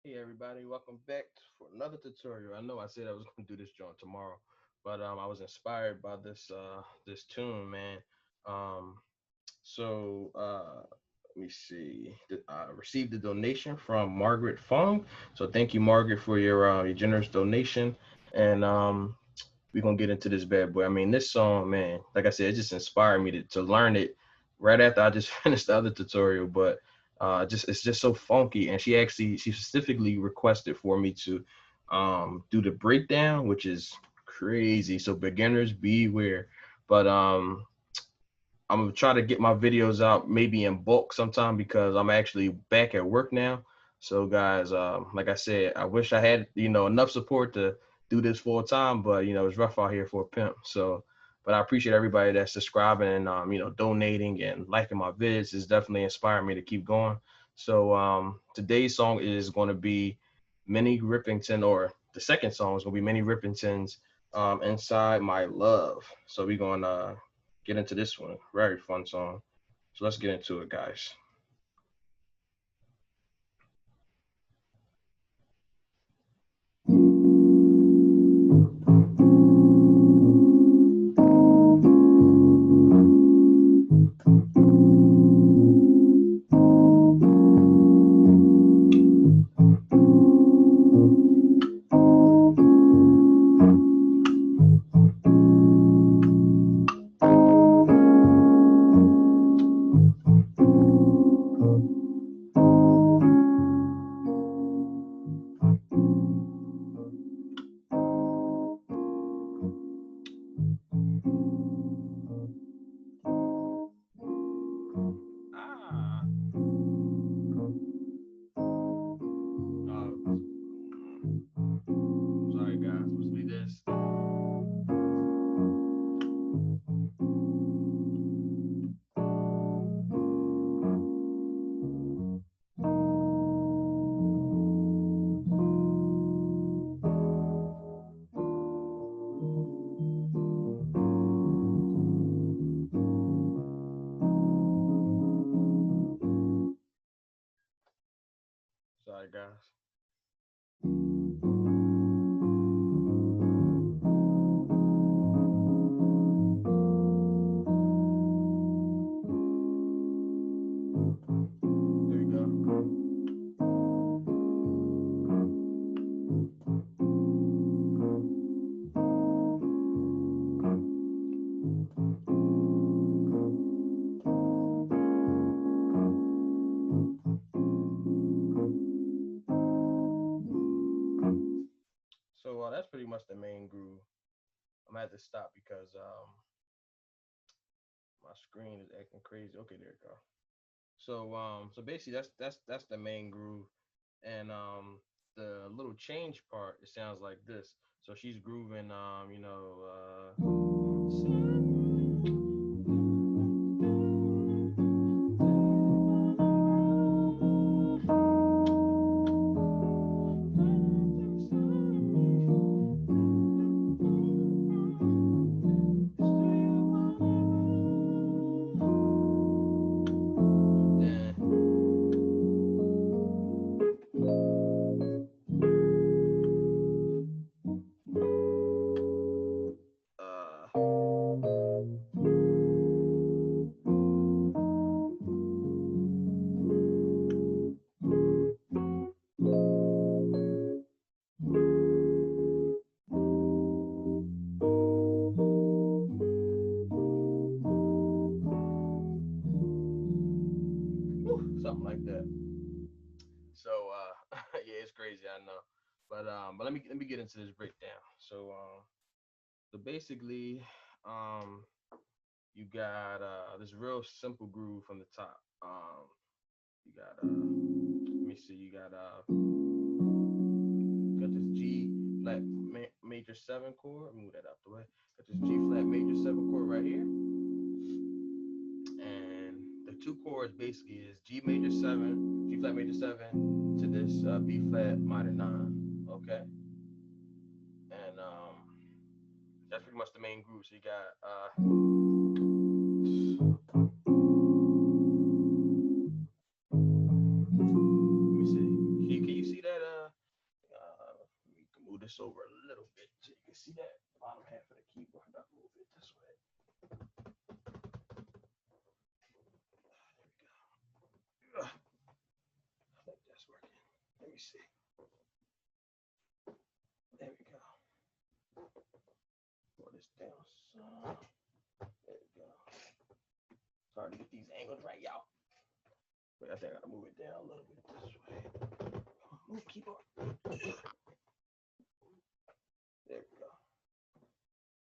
Hey everybody, welcome back for another tutorial. I know I said I was gonna do this joint tomorrow, but I was inspired by this tune, man. Um let me see. I received a donation from Margaret Fong. So thank you, Margaret, for your generous donation. And we're gonna get into this bad boy. I mean, this song, man, like I said, it just inspired me to learn it right after I just finished the other tutorial. But just it's just so funky. And she specifically requested for me to do the breakdown, which is crazy. So beginners beware. But I'm gonna try to get my videos out maybe in bulk sometime because I'm actually back at work now. So guys, like I said, I wish I had enough support to do this full time, but it's rough out here for a pimp. So, but I appreciate everybody that's subscribing and donating and liking my vids. It's definitely inspiring me to keep going. So today's song is going to be Minnie Rippington, or the second song is going to be Minnie Rippington's Inside My Love. So we're going to get into this one. Very fun song. So let's get into it, guys. Ah, sorry guys. Must be this. Sorry guys. There we go. So that's pretty much the main groove. I'm gonna have to stop because my screen is acting crazy. Okay, there we go. So basically that's the main groove, and the little change part it sounds like this. So she's grooving uh something like that. So yeah, it's crazy, I know. But let me get into this breakdown. So basically, um you got this real simple groove from the top. You got let me see, got this G flat major seven chord. Move that out the way. Got this G flat major seven chord right here, and the two chords basically is G major seven, G flat major seven to this B flat minor nine. Okay, and that's pretty much the main groove. So you got let me see. Can you see that? this over a little bit so you can see that bottom half of the keyboard. I'll move it this way. There we go. I think that's working. Let me see. There we go. Pull this down some. There we go. It's hard to get these angles right, y'all. But I think I gotta move it down a little bit this way. Move keyboard. There we go.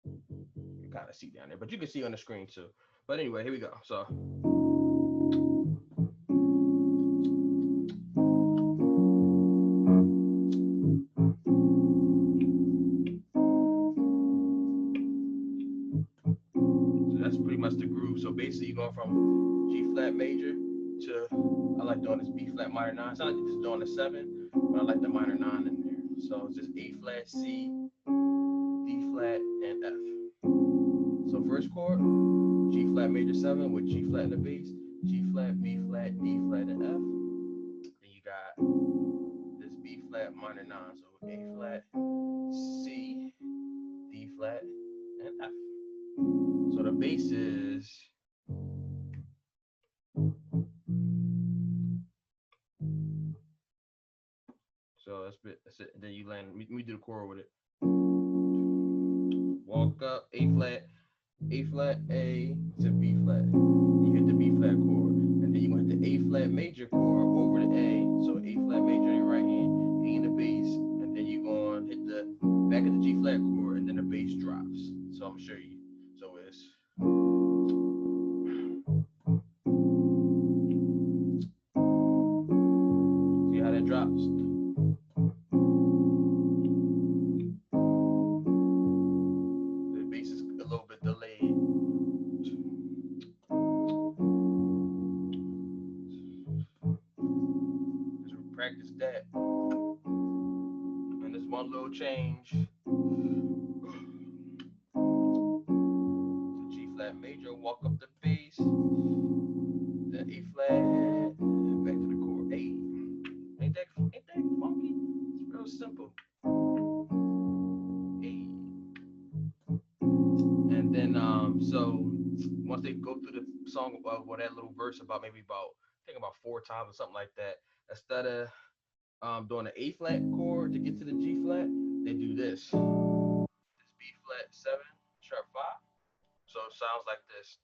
You kind of see down there, but you can see on the screen too. But anyway, here we go. So. That's pretty much the groove. So basically, you go from G flat major to, I like doing this B flat minor 9. It's not like you're just doing a 7, but I like the minor 9 in there. So it's just A flat, C, D flat, and F. So first chord, G flat major 7 with G flat in the bass, G flat, B flat, D flat, and F. Then you got this B flat minor 9. So A flat, C, D flat, and F. So the bass is so that's it. And then you land. We do the chord with it. Walk up A flat, A flat, A to B flat. You hit the B flat chord, and then you hit the A flat major chord over the A. So A flat major in your right hand, A in the bass, and then you go on hit the back of the G flat chord, and then the bass drops. So I'm gonna show you. So it's. See how that drops? The bass is a little bit delayed. So practice that. And this one little change. So G flat major, walk up the bass, then A flat, back to the chord A. Ain't that funky? It's real simple. A. And then so once they go through the song with that little verse I think about 4 times or something like that, instead of doing the A flat chord to get to the G flat, they do this. This B flat 7, sharp 5. So it sounds like this.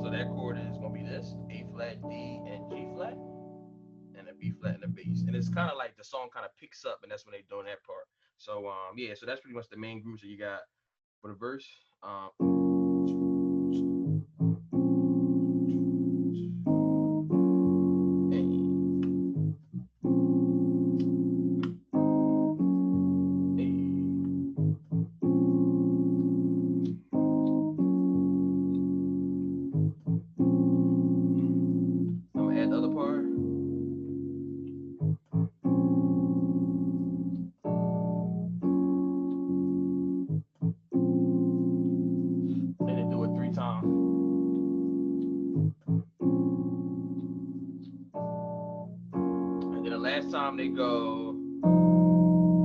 So that chord is gonna be this: A flat, D, and G flat, and a B flat and a bass. And it's kind of like the song kind of picks up, and that's when they doing that part. So yeah, so that's pretty much the main grooves that you got for the verse. I'm gonna add the other part. And they do it 3 times. And then the last time they go,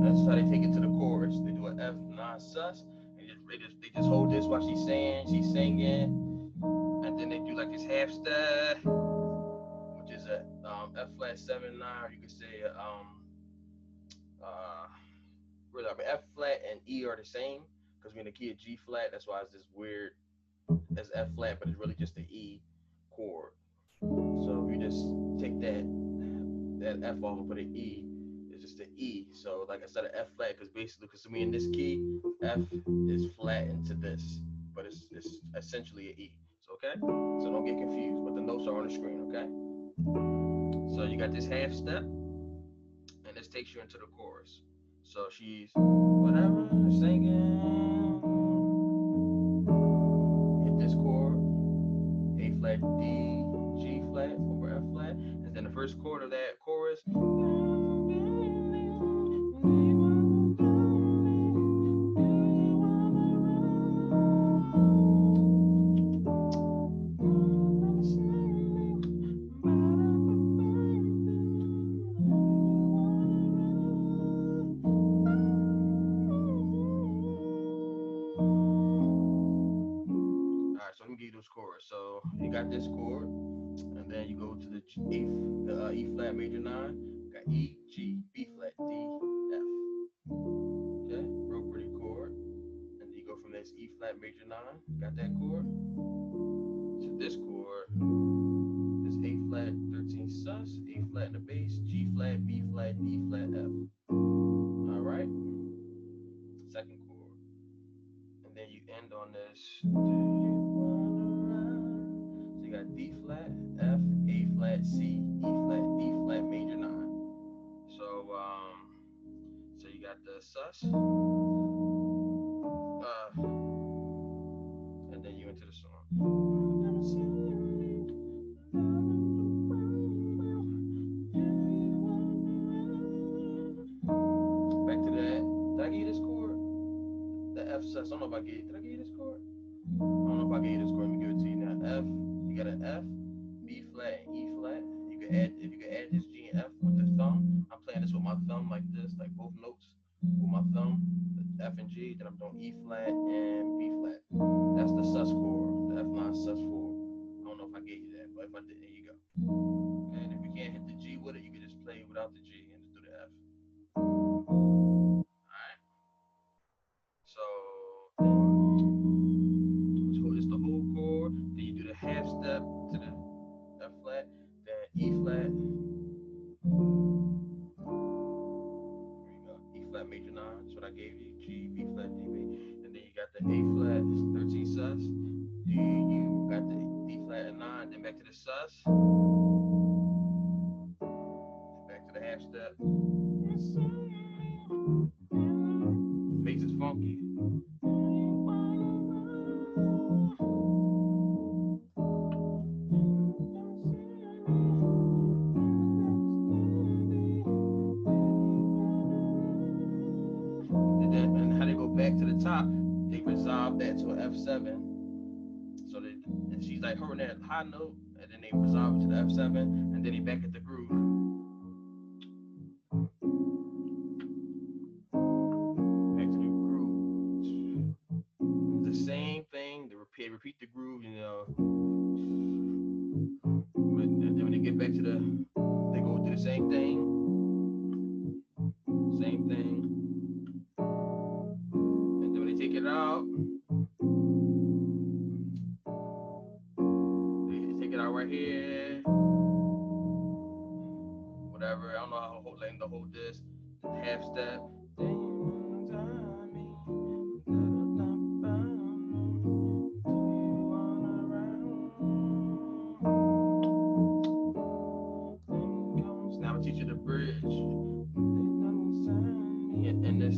that's how they take it to the chorus. They do an F 9 sus. They just hold this while she's singing, and then they do like this half step, which is a F flat 7 9. Or you could say F flat and E are the same because we're in the key of G flat. That's why it's this weird as F flat, but it's really just the E chord. So if you just take that F off and put an E, it's just the E. So like I said, an F flat, because we in this key, F is flat into this, but it's essentially an E. So okay, so don't get confused. But the notes are on the screen. Okay. So you got this half step, and this takes you into the chorus. So she's whatever singing. Hit this chord, A flat, D, G flat over F flat, and then the first chord of that chorus. got this chord, and then you go to the E flat major 9. Got E, G, B flat, D, F. Okay, real pretty chord. And then you go from this E flat major 9. Got that chord. To this chord, this A flat 13 sus, A flat in the bass, G flat, B flat, D flat, F. All right. Second chord, and then you end on this. So you got D flat, F, A flat, C, E flat, D flat major 9. So you got the sus, and then you into the song. Back to that. Did I give you this chord? The F sus. I don't know if I gave. Did I give you this chord? I don't know if I gave you this chord. Let me give it to you now. F. You got an F, B flat, and E flat. You can add if you can add this G and F with the thumb. I'm playing this with my thumb like this, like both notes with my thumb. F and G. Then I'm doing E flat and B flat. That's the sus chord. The F9 sus 4. I don't know if I gave you that, but if I did, there you go. And if you can't hit the G with it, you can just play without the G and just do the F. Alright. So it's the whole chord. Then you do the half step to the F flat, then E flat. There you go. E flat major 9. That's what I gave you. G, B flat, D, B. And then you got the A flat 13 sus. You got the D flat at 9. Then back to the sus. Back to the half step. Bass is funky. And how they go back to the top, they resolve that to an F7. So and she's like hovering that high note, and then they resolve it to the F7, and then they back at the groove. Back to the groove. The same thing. They repeat the groove, you know. But then when they get back to they go do the same thing. Same thing. And then when they take it out, they take it out right here. Whatever. I don't know how long to hold this. Half step. Now I'm teaching the bridge. And this,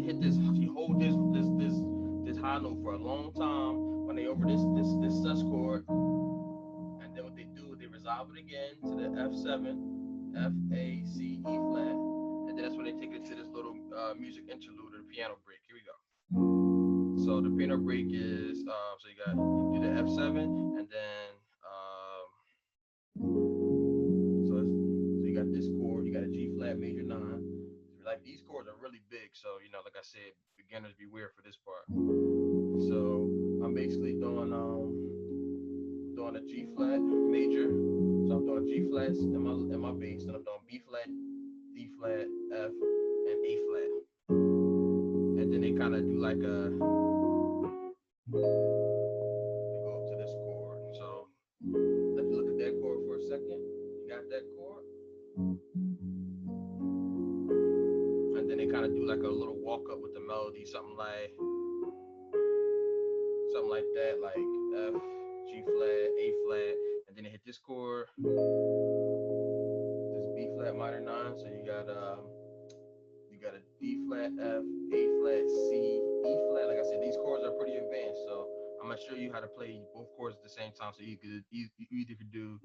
hit this, you hold this high note for a long time when they over this sus chord, and then what they do, they resolve it again to the F7, F, A, C, E flat, and then that's when they take it to this little music interlude or the piano break. Here we go. So the piano break is so you do the F7, and then so you got this chord, you got a G flat major 9. Like these chords are really big, so you know, like I said, beginners beware for this part. So I'm basically doing a G flat major. So I'm doing G flats in my bass, and I'm doing B flat, D flat, F, and A flat. And then they kind of do like they go up to this chord. So let's look at that chord for a second. You got that chord? And then they kind of do like a little walk up with the melody, something like that, like F, G flat, A flat, and then they hit this chord, this B flat minor 9. So you got a D flat, F, A flat, C, E flat. Like I said, these chords are pretty advanced, so I'm gonna show you how to play both chords at the same time. So you either could do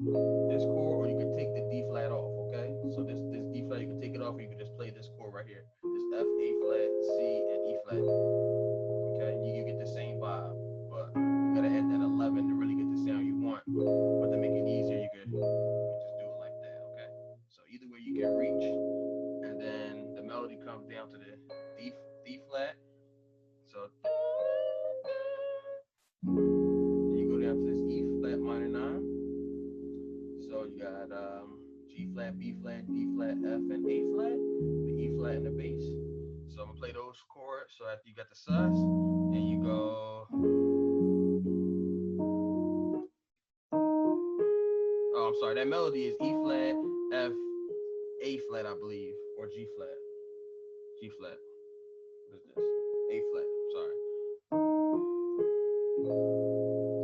this chord, or you could take the D flat off. Okay, so this D flat, you can take it off, or you can just play this chord right here. This F, A flat, C, and E flat. Okay, you get the same vibe, but you gotta add that 11 to really get the sound you want. But to make it easier, you can just do it like that. Okay, so either way you can reach, and then the melody comes down to the D flat. So you go G flat, B flat, D flat, F, and A flat, the E flat, and the bass. So I'm gonna play those chords. So after you got the sus, and you go. Oh, I'm sorry. That melody is E flat, F, A flat, I believe, or G flat. G flat. What is this? A flat. Sorry.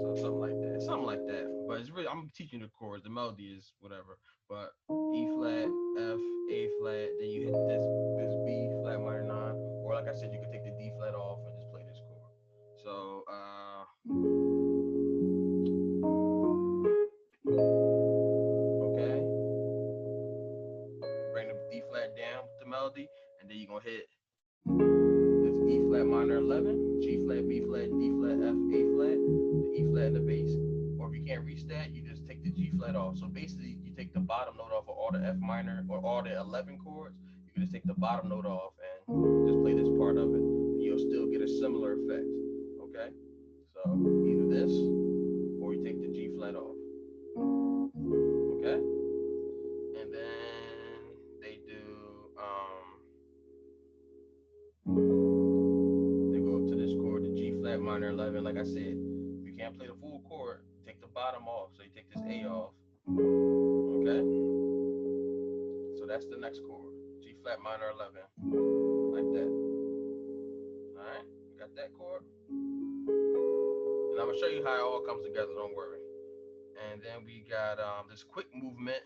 So something like that. Something like that. But it's really, I'm teaching the chords. The melody is whatever. But E flat, F, A flat. Then you hit this B flat minor 9. Or like I said, you can take the D flat off and just play this chord. So okay. Bring the D flat down with the melody, and then you're gonna hit this E flat minor 11, G flat, B flat, D flat, F, A flat, the E flat and the bass. Or if you can't reach that, you just take the G flat off. So basically, you take the bottom note off of all the F minor or all the 11 chords. You can just take the bottom note off and just play this part of it. And you'll still get a similar effect. Okay? So either this or you take the G flat off. Okay? And then they do they go up to this chord, the G flat minor 11. Like I said, if you can't play the full chord, take the bottom off. So you take this A off. Okay? So that's the next chord, G flat minor 11, like that. All right, you got that chord, and I'm gonna show you how it all comes together. Don't worry. And then we got this quick movement.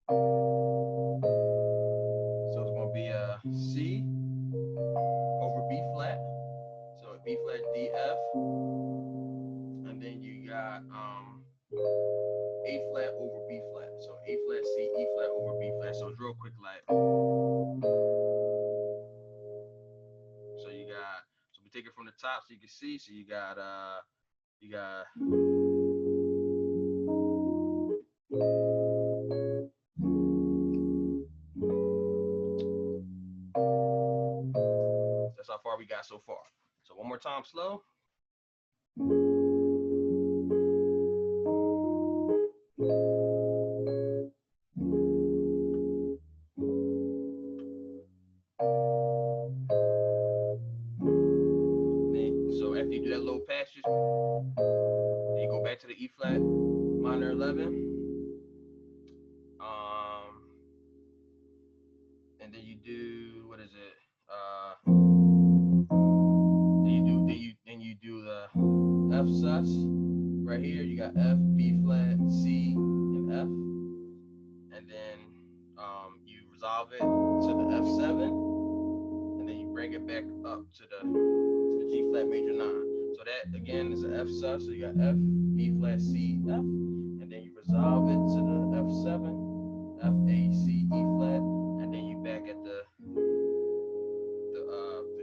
So it's gonna be a C over B flat. So B flat, D, F, and then you got A flat over B flat. So A flat, C, E flat over B flat. So it's real quick, like. So you got. So we take it from the top, so you can see. So you got That's how far we got so far. So one more time, slow. So after you do that little passage, then you go back to the E flat minor 11. And then you do, what is it? Then you do the F sus right here. You got F, B flat, C, and F. And then you resolve it to the F7, and then you bring it back up to the G flat major 9. So that again is an F sus. So you got F, B flat, C, F, and then you resolve it to the F7, F, A, C, E flat, and then you back at the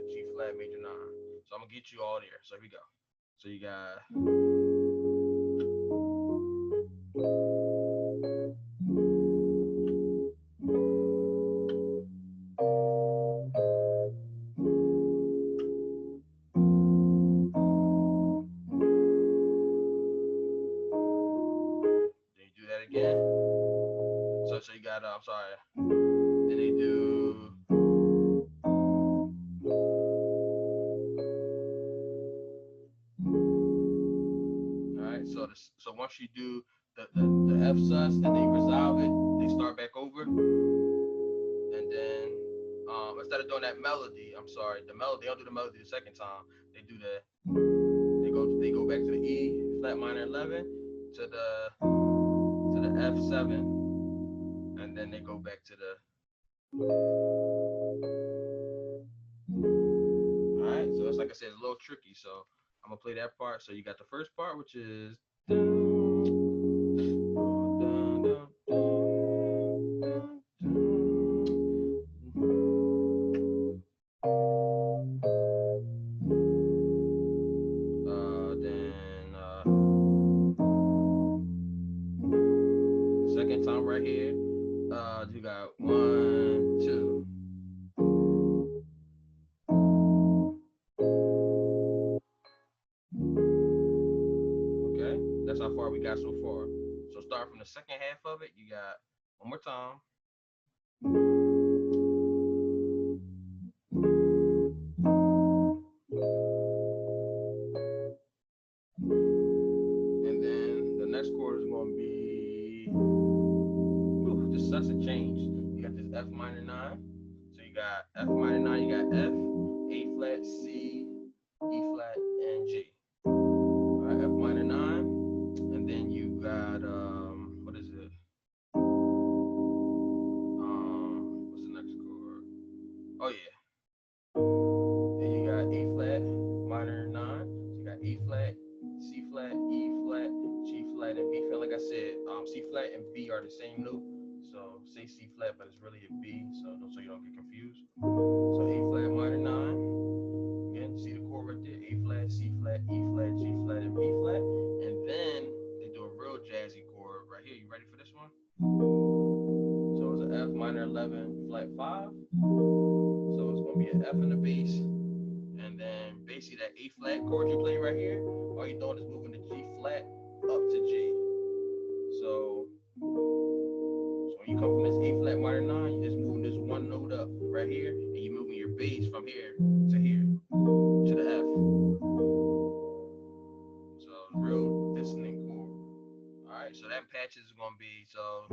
G flat major 9. So I'm gonna get you all there. So here we go. So you got. Again. So you got I'm sorry. Then they do all right. So once you do the F sus and they resolve it, they start back over. And then instead of doing that melody, I'm sorry, the melody, they don't do the melody the second time. They do they go back to the E flat minor 11 to the F7, and then they go back to the. All right, so it's like I said, it's a little tricky. So I'm gonna play that part. So you got the first part, which is. Second time right here. You got 1, 2. Okay, that's how far we got so far. So start from the second half of it, you got one more time. And then the next chord is going to be, ooh, that's a change. You got this F minor 9. So you got F minor 9, you got F, A flat, C, E flat, and G. All right, F minor 9. And then you got, what is it? What's the next chord? Oh, yeah. Then you got A flat, minor 9. So you got A flat, C flat, E flat, G flat, and B flat. Like I said, C flat and B are the same note. So say C flat, but it's really a B, so you don't get confused. So A flat, minor 9. Again, see the chord right there? A flat, C flat, E flat, G flat, and B flat. And then they do a real jazzy chord right here. You ready for this one? So it's an F minor 11, flat 5. So it's going to be an F in the bass. And then basically that A flat chord you play right here, all you're doing is moving the G flat up to G. So when you come from this A flat minor 9, you're just moving this one note up right here, and you're moving your bass from here to here, to the F. So real dissonant chord. Alright, so that patches is going to be, so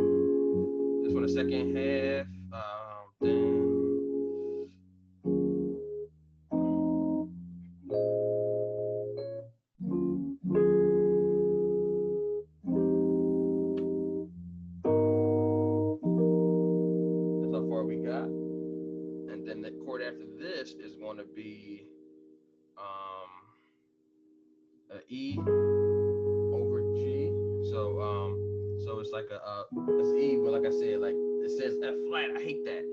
this one the second half, that's how far we got. And then the chord after this is going to be an E over G. So it's like it's E, but like I said, like it says F flat. I hate that,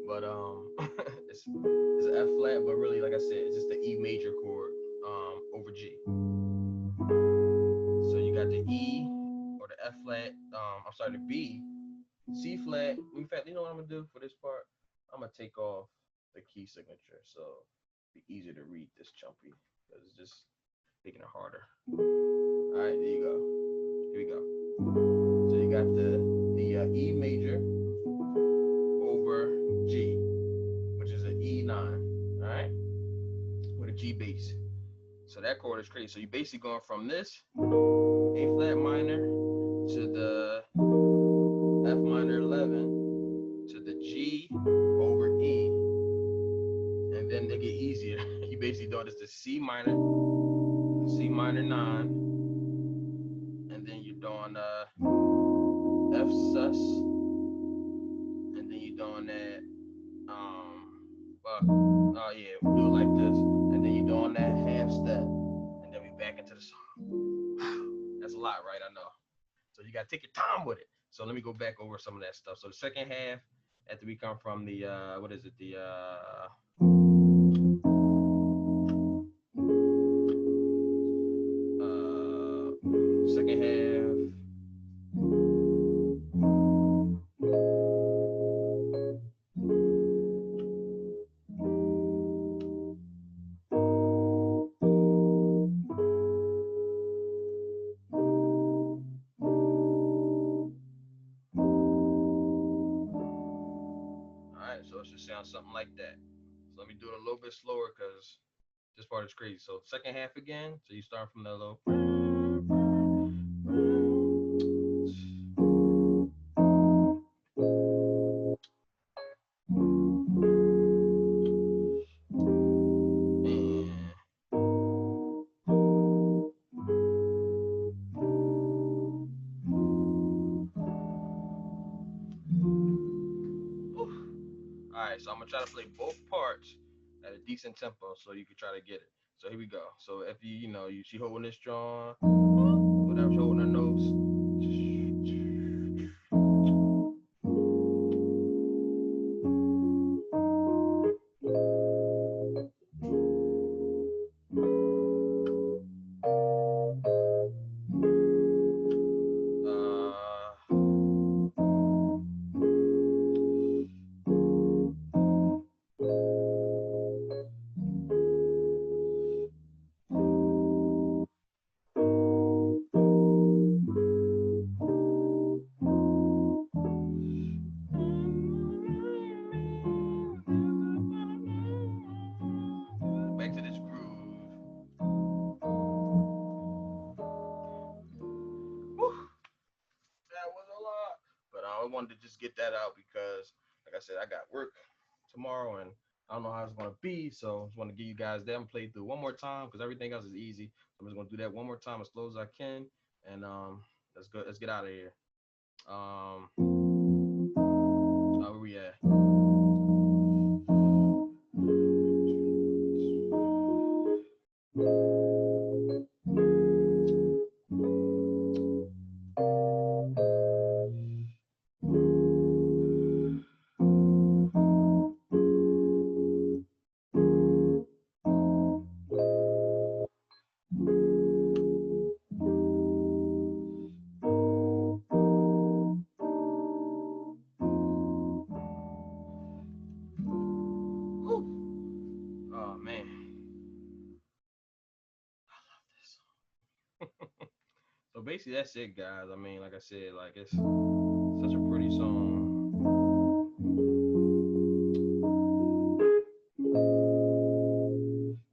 but it's an F flat, but really, like I said, it's just the E major chord over G. So you got the E or the F flat. I'm sorry, the B, C flat. In fact, you know what I'm gonna do for this part? I'm gonna take off the key signature, so it'll be easier to read this chumpy because it's just making it harder. All right, there you go. Here we go. So you got the E major over G, which is an E9, all right, with a G bass. So that chord is crazy. So you're basically going from this A flat minor to the F minor 11 to the G over E, and then they get easier. You basically doing this to C minor 9, and then you're doing F sus, and then you're doing that yeah, we'll do it like this, and then you're doing that half step, and then we back into the song. Wow, that's a lot, right? I know. So you gotta take your time with it. So let me go back over some of that stuff. So the second half, after we come from the what is it? The second half. So it should sound something like that. So let me do it a little bit slower because this part is crazy. So second half again. So you start from that low. Alright, so I'm gonna try to play both parts at a decent tempo so you can try to get it. So here we go. So if she holding this drum, whatever, she holding her notes. get that out because, like I said, I got work tomorrow and I don't know how it's gonna be. So I just want to give you guys that and play through one more time because everything else is easy. I'm just gonna do that one more time as slow as I can, and let's go. Let's get out of here. Where we at? Oh man, I love this. So basically, that's it, guys. I mean, like I said, like it's such a pretty song.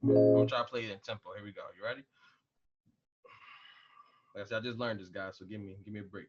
I'm gonna try to play it in tempo. Here we go. You ready? Like I said, I just learned this, guys. So give me a break.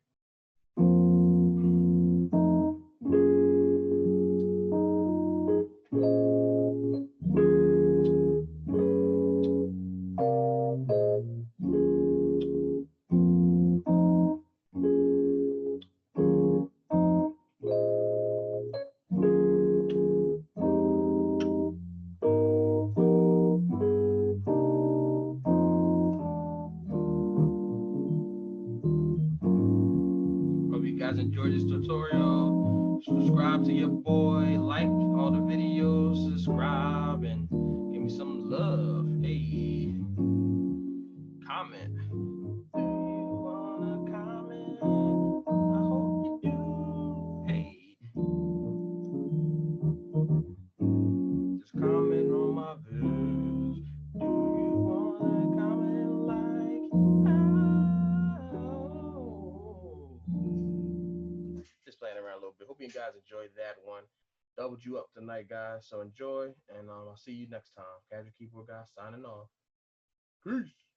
Hope you guys enjoyed this tutorial. Subscribe to your boy, like all the videos, subscribe, and give me some love. Hey, comment. Do you wanna comment? I hope you do. Hey, just comment on my videos. Do you wanna comment like? Just playing around a little bit. Hope you guys enjoyed that one. Doubled you up tonight, guys. So enjoy, and I'll see you next time. Casual Keyboard guys signing off. Peace.